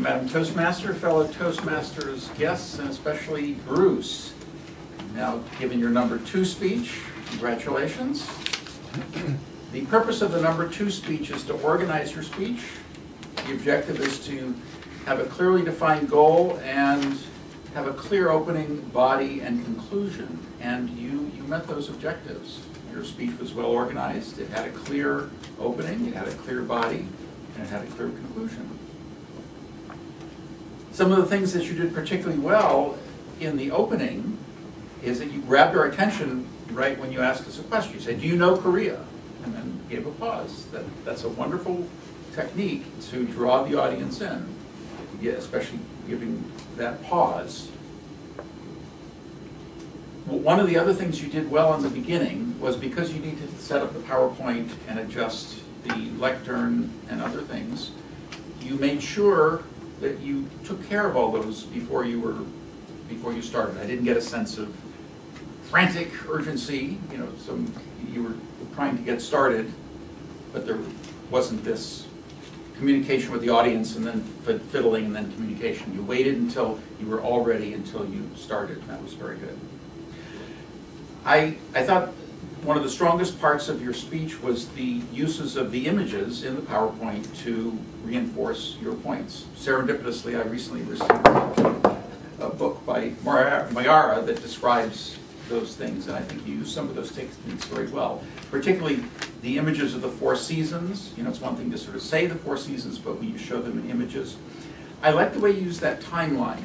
Madam Toastmaster, fellow Toastmasters guests, and especially Bruce. Now, given your number 2 speech, congratulations. The purpose of the number 2 speech is to organize your speech. The objective is to have a clearly defined goal and have a clear opening, body, and conclusion. And you met those objectives. Your speech was well organized. It had a clear opening, it had a clear body, and it had a clear conclusion. Some of the things that you did particularly well in the opening is that you grabbed our attention right when you asked us a question. You said, "Do you know Korea?" And then gave a pause. That's a wonderful technique to draw the audience in, especially giving that pause. One of the other things you did well in the beginning was, because you needed to set up the PowerPoint and adjust the lectern and other things, you made sure that you took care of all those before you started. I didn't get a sense of frantic urgency. You were trying to get started, but there wasn't this communication with the audience and then fiddling and then communication. You waited until you were all ready until you started, and that was very good. I thought one of the strongest parts of your speech was the uses of the images in the PowerPoint to reinforce your points. Serendipitously, I recently received a book by Mayara that describes those things, and I think you use some of those techniques very well. Particularly the images of the 4 seasons. It's one thing to sort of say the 4 seasons, but when you show them in images. I like the way you use that timeline,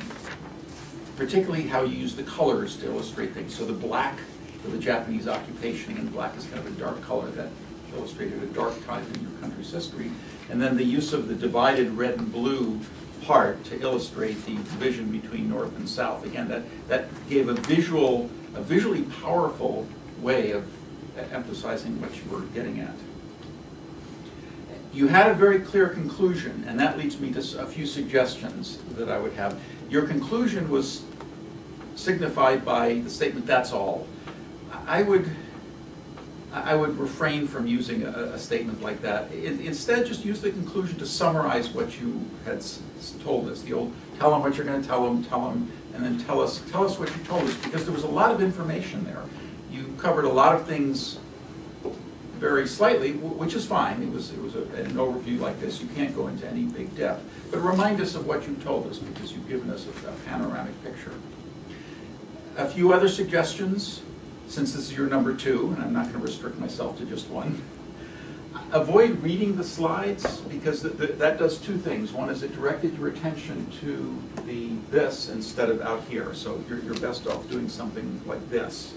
particularly how you use the colors to illustrate things. So the black for the Japanese occupation, and black is kind of a dark color that illustrated a dark time in your country's history. And then the use of the divided red and blue part to illustrate the division between North and South. Again, that gave a visually powerful way of emphasizing what you were getting at. You had a very clear conclusion, and that leads me to a few suggestions that I would have. Your conclusion was signified by the statement, "That's all." I would refrain from using a statement like that. Instead, just use the conclusion to summarize what you had told us. The old, tell them what you're going to tell them, and then tell us what you told us, because there was a lot of information there. You covered a lot of things very slightly, which is fine. It was an overview like this. You can't go into any big depth. But remind us of what you told us, because you've given us a panoramic picture. A few other suggestions. Since this is your number 2, and I'm not going to restrict myself to just one. Avoid reading the slides, because that does 2 things. One is it directed your attention to this instead of out here. So you're best off doing something like this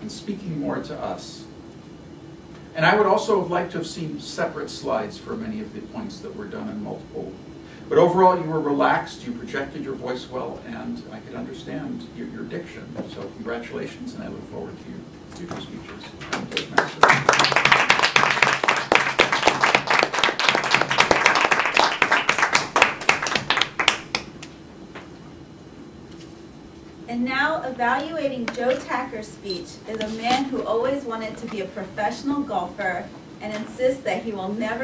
and speaking more to us. And I would also have liked to have seen separate slides for many of the points that were done in multiple. But overall, you were relaxed, you projected your voice well, and I could understand your diction. So congratulations, and I look forward to your future speeches. And now, evaluating Joe Tacker's speech is a man who always wanted to be a professional golfer and insists that he will never